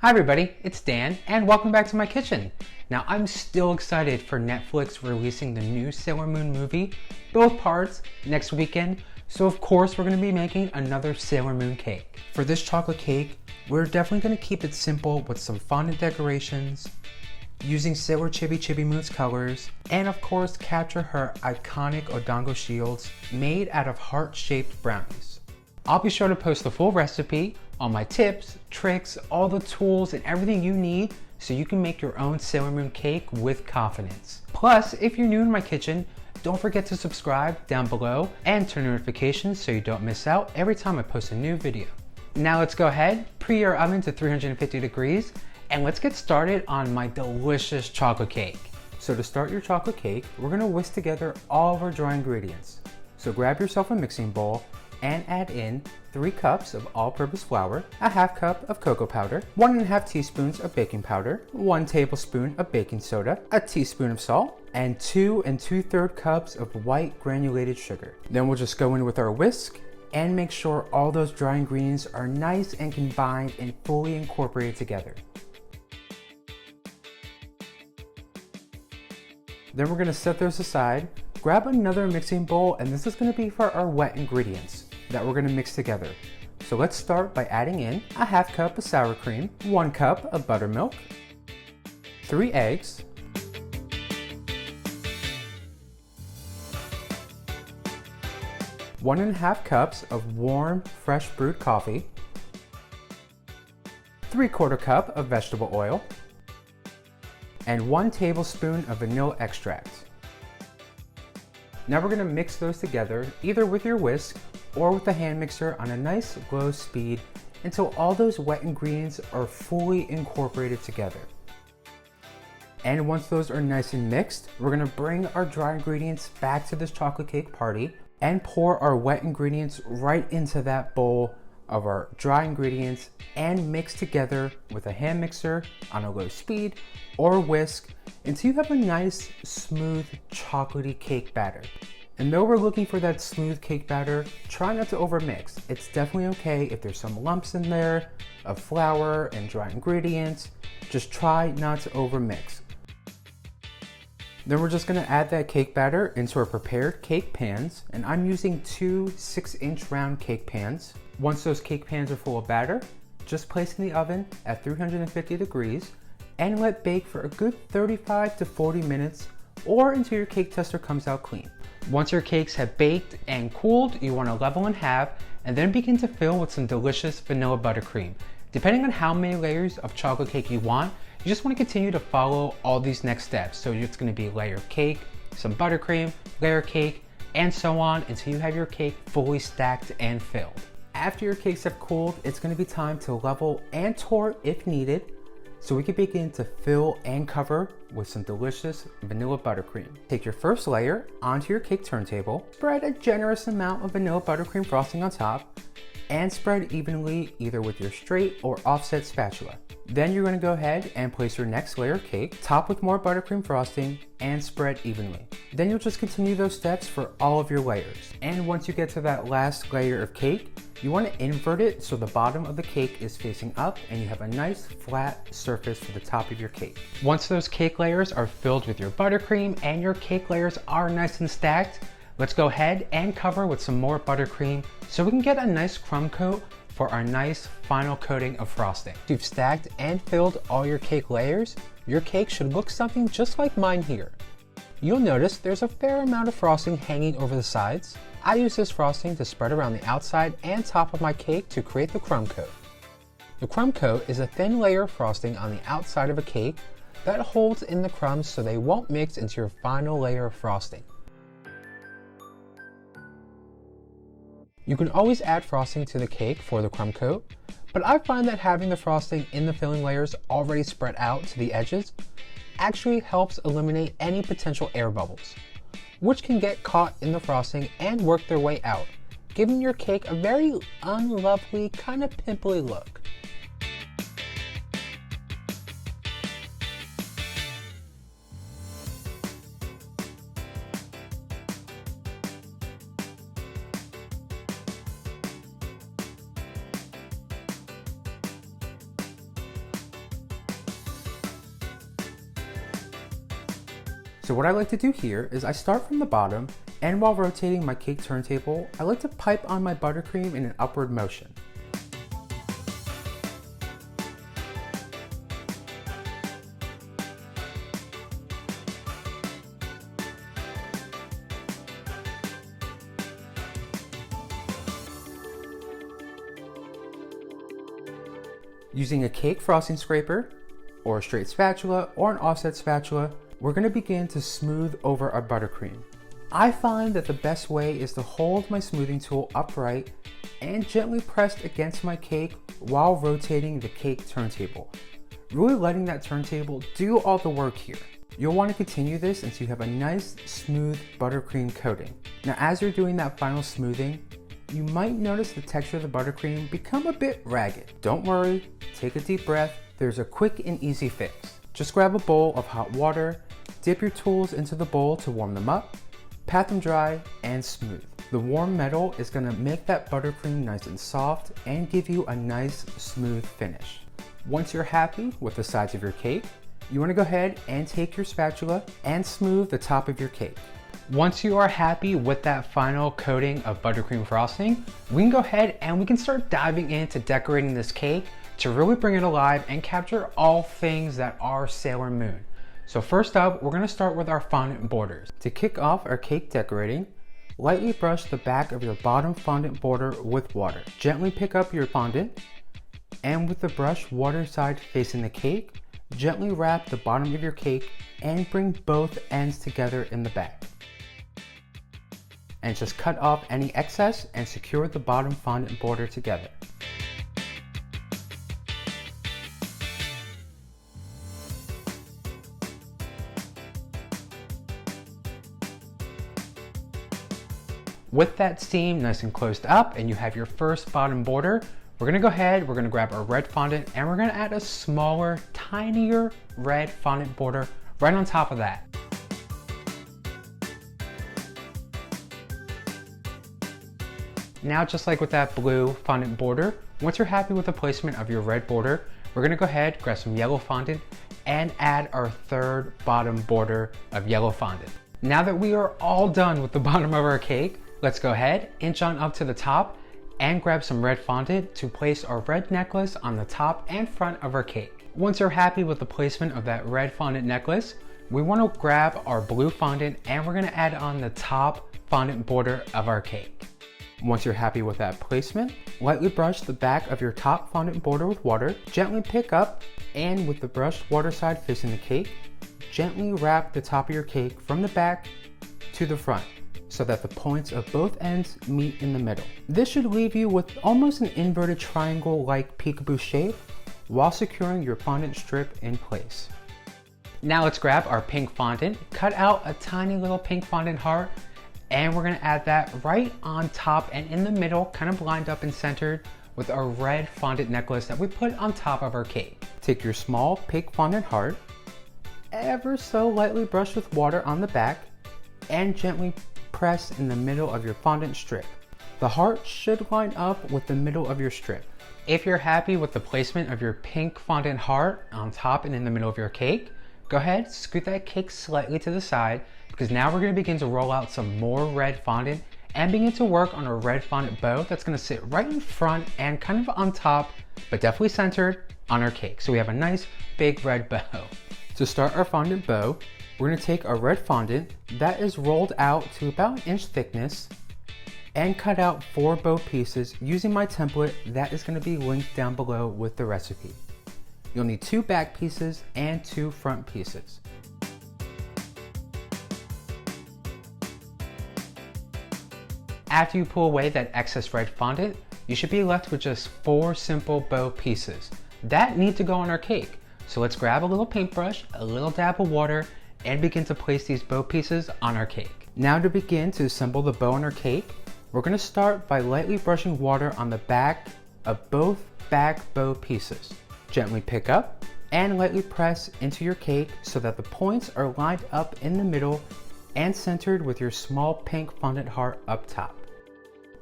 Hi everybody, it's Dan and welcome back to my kitchen. Now I'm still excited for Netflix releasing the new Sailor Moon movie, both parts, next weekend. So of course we're going to be making another Sailor Moon cake. For this chocolate cake, we're definitely going to keep it simple with some fondant decorations, using Sailor Chibi Chibi Moon's colors, and of course capture her iconic Odango shields made out of heart-shaped brownies. I'll be sure to post the full recipe, all my tips, tricks, all the tools, and everything you need so you can make your own Sailor Moon cake with confidence. Plus, if you're new in my kitchen, don't forget to subscribe down below and turn notifications so you don't miss out every time I post a new video. Now let's go ahead, preheat your oven to 350 degrees, and let's get started on my delicious chocolate cake. So to start your chocolate cake, we're gonna whisk together all of our dry ingredients. So grab yourself a mixing bowl and add in 3 cups of all-purpose flour, a half cup of cocoa powder, 1.5 teaspoons of baking powder, 1 tablespoon of baking soda, a teaspoon of salt, and 2 2/3 cups of white granulated sugar. Then we'll just go in with our whisk and make sure all those dry ingredients are nice and combined and fully incorporated together. Then we're gonna set those aside, grab another mixing bowl, and this is gonna be for our wet ingredients that we're gonna mix together. So let's start by adding in a half cup of sour cream, 1 cup of buttermilk, 3 eggs, 1.5 cups of warm, fresh brewed coffee, 3/4 cup of vegetable oil, and 1 tablespoon of vanilla extract. Now we're gonna mix those together either with your whisk or with a hand mixer on a nice low speed until all those wet ingredients are fully incorporated together. And once those are nice and mixed, we're gonna bring our dry ingredients back to this chocolate cake party and pour our wet ingredients right into that bowl of our dry ingredients and mix together with a hand mixer on a low speed or whisk until you have a nice smooth chocolatey cake batter. And though we're looking for that smooth cake batter, try not to overmix. It's definitely okay if there's some lumps in there of flour and dry ingredients. Just try not to overmix. Then we're just gonna add that cake batter into our prepared cake pans, and I'm using 2 6-inch round cake pans. Once those cake pans are full of batter, just place in the oven at 350 degrees and let bake for a good 35 to 40 minutes or until your cake tester comes out clean. Once your cakes have baked and cooled, you want to level in half and then begin to fill with some delicious vanilla buttercream. Depending on how many layers of chocolate cake you want, you just want to continue to follow all these next steps. So it's going to be layer of cake, some buttercream, layer cake, and so on until you have your cake fully stacked and filled. After your cakes have cooled, it's going to be time to level and torr if needed, so we can begin to fill and cover with some delicious vanilla buttercream. Take your first layer onto your cake turntable, spread a generous amount of vanilla buttercream frosting on top, and spread evenly either with your straight or offset spatula. Then you're going to go ahead and place your next layer of cake, top with more buttercream frosting, and spread evenly. Then you'll just continue those steps for all of your layers. And once you get to that last layer of cake, you want to invert it so the bottom of the cake is facing up and you have a nice flat surface for the top of your cake. Once those cake layers are filled with your buttercream and your cake layers are nice and stacked, let's go ahead and cover with some more buttercream so we can get a nice crumb coat for our nice final coating of frosting. If you've stacked and filled all your cake layers, your cake should look something just like mine here. You'll notice there's a fair amount of frosting hanging over the sides. I use this frosting to spread around the outside and top of my cake to create the crumb coat. The crumb coat is a thin layer of frosting on the outside of a cake that holds in the crumbs so they won't mix into your final layer of frosting. You can always add frosting to the cake for the crumb coat, but I find that having the frosting in the filling layers already spread out to the edges actually helps eliminate any potential air bubbles, which can get caught in the frosting and work their way out, giving your cake a very unlovely, kind of pimply look. So what I like to do here is I start from the bottom, and while rotating my cake turntable, I like to pipe on my buttercream in an upward motion. Using a cake frosting scraper, or a straight spatula, or an offset spatula, we're going to begin to smooth over our buttercream. I find that the best way is to hold my smoothing tool upright and gently pressed against my cake while rotating the cake turntable, really letting that turntable do all the work here. You'll want to continue this until you have a nice smooth buttercream coating. Now as you're doing that final smoothing, you might notice the texture of the buttercream become a bit ragged. Don't worry, take a deep breath. There's a quick and easy fix. Just grab a bowl of hot water, dip your tools into the bowl to warm them up, pat them dry, and smooth. The warm metal is gonna make that buttercream nice and soft and give you a nice smooth finish. Once you're happy with the sides of your cake, you wanna go ahead and take your spatula and smooth the top of your cake. Once you are happy with that final coating of buttercream frosting, we can go ahead and we can start diving into decorating this cake to really bring it alive and capture all things that are Sailor Moon. So first up, we're gonna start with our fondant borders. To kick off our cake decorating, lightly brush the back of your bottom fondant border with water. Gently pick up your fondant, and with the brush water side facing the cake, gently wrap the bottom of your cake and bring both ends together in the back. And just cut off any excess and secure the bottom fondant border together. With that seam nice and closed up and you have your first bottom border, we're gonna go ahead, we're gonna grab our red fondant and we're gonna add a smaller, tinier red fondant border right on top of that. Now, just like with that blue fondant border, once you're happy with the placement of your red border, we're gonna go ahead, grab some yellow fondant and add our third bottom border of yellow fondant. Now that we are all done with the bottom of our cake, let's go ahead, inch on up to the top and grab some red fondant to place our red necklace on the top and front of our cake. Once you're happy with the placement of that red fondant necklace, we wanna grab our blue fondant and we're gonna add on the top fondant border of our cake. Once you're happy with that placement, lightly brush the back of your top fondant border with water, gently pick up, and with the brushed water side facing the cake, gently wrap the top of your cake from the back to the front so that the points of both ends meet in the middle. This should leave you with almost an inverted triangle-like peekaboo shape while securing your fondant strip in place. Now let's grab our pink fondant, cut out a tiny little pink fondant heart, and we're gonna add that right on top and in the middle, kind of lined up and centered with our red fondant necklace that we put on top of our cake. Take your small pink fondant heart, ever so lightly brush with water on the back, and gently press in the middle of your fondant strip. The heart should line up with the middle of your strip. If you're happy with the placement of your pink fondant heart on top and in the middle of your cake, go ahead, scoot that cake slightly to the side, because now we're gonna begin to roll out some more red fondant and begin to work on a red fondant bow that's gonna sit right in front and kind of on top, but definitely centered on our cake. So we have a nice big red bow. To start our fondant bow, we're gonna take our red fondant that is rolled out to about an inch thickness and cut out 4 bow pieces using my template that is gonna be linked down below with the recipe. You'll need 2 back pieces and 2 front pieces. After you pull away that excess red fondant, you should be left with just 4 simple bow pieces that need to go on our cake. So let's grab a little paintbrush, a little dab of water, and begin to place these bow pieces on our cake. Now to begin to assemble the bow on our cake, we're gonna start by lightly brushing water on the back of both back bow pieces. Gently pick up and lightly press into your cake so that the points are lined up in the middle and centered with your small pink fondant heart up top.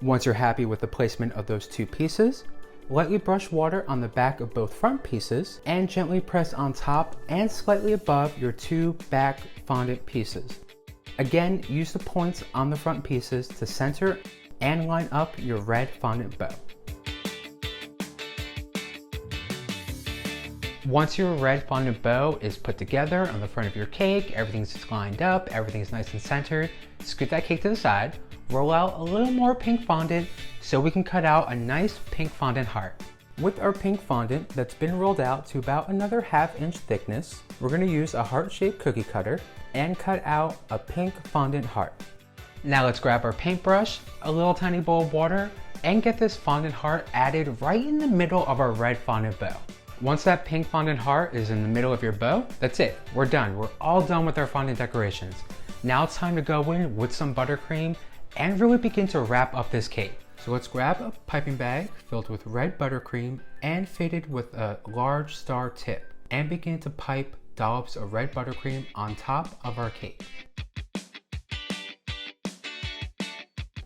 Once you're happy with the placement of those 2 pieces, Lightly brush water on the back of both front pieces and gently press on top and slightly above your 2 back fondant pieces. Again, use the points on the front pieces to center and line up your red fondant bow. Once your red fondant bow is put together on the front of your cake, everything's lined up, everything's nice and centered, scoot that cake to the side, roll out a little more pink fondant so we can cut out a nice pink fondant heart. With our pink fondant that's been rolled out to about another 1/2 inch thickness, we're going to use a heart-shaped cookie cutter and cut out a pink fondant heart. Now let's grab our paintbrush, a little tiny bowl of water, and get this fondant heart added right in the middle of our red fondant bow. Once that pink fondant heart is in the middle of your bow, that's it. We're done. We're all done with our fondant decorations. Now it's time to go in with some buttercream and really begin to wrap up this cake. So let's grab a piping bag filled with red buttercream and fitted with a large star tip and begin to pipe dollops of red buttercream on top of our cake.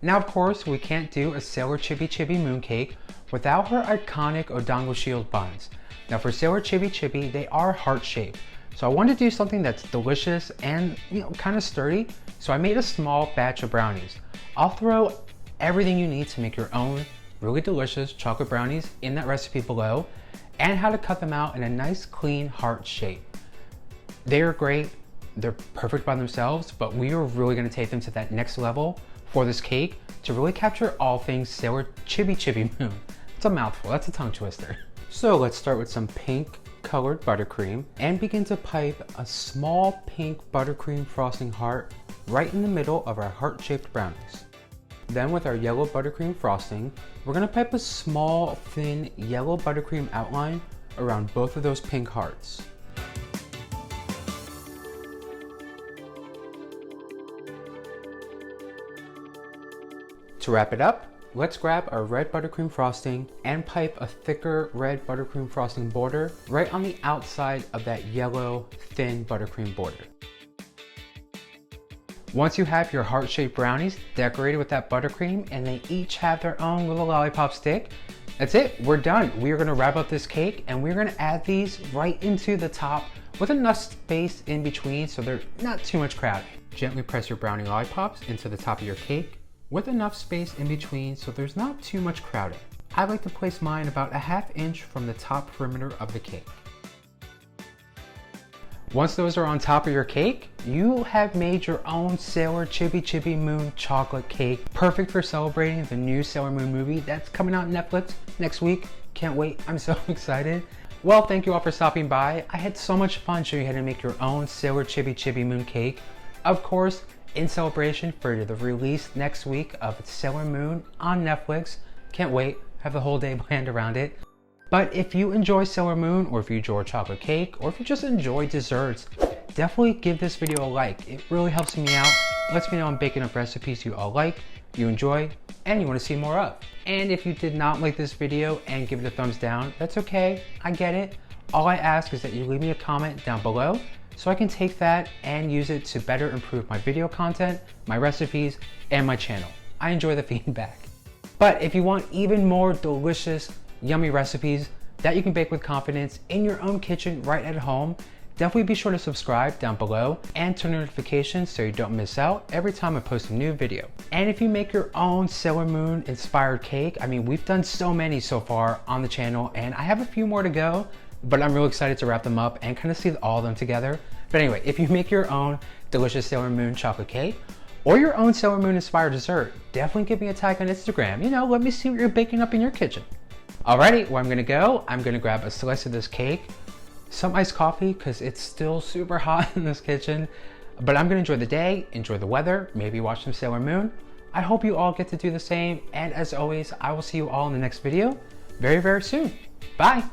Now of course we can't do a Sailor Chibi Chibi mooncake without her iconic Odongo Shield buns. Now for Sailor Chibi Chibi, they are heart-shaped. So I wanted to do something that's delicious and kind of sturdy. So I made a small batch of brownies. I'll throw everything you need to make your own really delicious chocolate brownies in that recipe below, and how to cut them out in a nice clean heart shape. They are great, they're perfect by themselves, but we are really going to take them to that next level for this cake to really capture all things Sailor Chibi Chibi Moon. It's a mouthful, that's a tongue twister. So let's start with some pink colored buttercream and begin to pipe a small pink buttercream frosting heart right in the middle of our heart-shaped brownies. Then with our yellow buttercream frosting, we're going to pipe a small thin yellow buttercream outline around both of those pink hearts. To wrap it up, let's grab our red buttercream frosting and pipe a thicker red buttercream frosting border right on the outside of that yellow thin buttercream border. Once you have your heart-shaped brownies decorated with that buttercream and they each have their own little lollipop stick, that's it, we're done. We are gonna wrap up this cake and we're gonna add these right into the top with enough space in between so they're not too much crowded. Gently press your brownie lollipops into the top of your cake with enough space in between so there's not too much crowding. I like to place mine about a 1/2 inch from the top perimeter of the cake. Once those are on top of your cake, you have made your own Sailor Chibi Chibi Moon chocolate cake, perfect for celebrating the new Sailor Moon movie that's coming out on Netflix next week. Can't wait, I'm so excited. Well, thank you all for stopping by. I had so much fun showing you how to make your own Sailor Chibi Chibi Moon cake. Of course, in celebration for the release next week of Sailor Moon on Netflix. Can't wait, have the whole day planned around it. But if you enjoy Sailor Moon, or if you enjoy chocolate cake, or if you just enjoy desserts, definitely give this video a like. It really helps me out, lets me know I'm baking up recipes you all like, you enjoy, and you want to see more of. And if you did not like this video and give it a thumbs down, that's okay, I get it. All I ask is that you leave me a comment down below so I can take that and use it to better improve my video content, my recipes, and my channel. I enjoy the feedback. But if you want even more delicious, yummy recipes that you can bake with confidence in your own kitchen right at home, definitely be sure to subscribe down below and turn notifications so you don't miss out every time I post a new video. And if you make your own Sailor Moon inspired cake, I mean, we've done so many so far on the channel and I have a few more to go, but I'm really excited to wrap them up and kind of see all of them together. But anyway, if you make your own delicious Sailor Moon chocolate cake or your own Sailor Moon inspired dessert, definitely give me a tag on Instagram. You know, let me see what you're baking up in your kitchen. Alrighty, where I'm gonna grab a slice of this cake, some iced coffee because it's still super hot in this kitchen, but I'm gonna enjoy the day, enjoy the weather, maybe watch some Sailor Moon. I hope you all get to do the same, and as always, I will see you all in the next video very, very soon. Bye!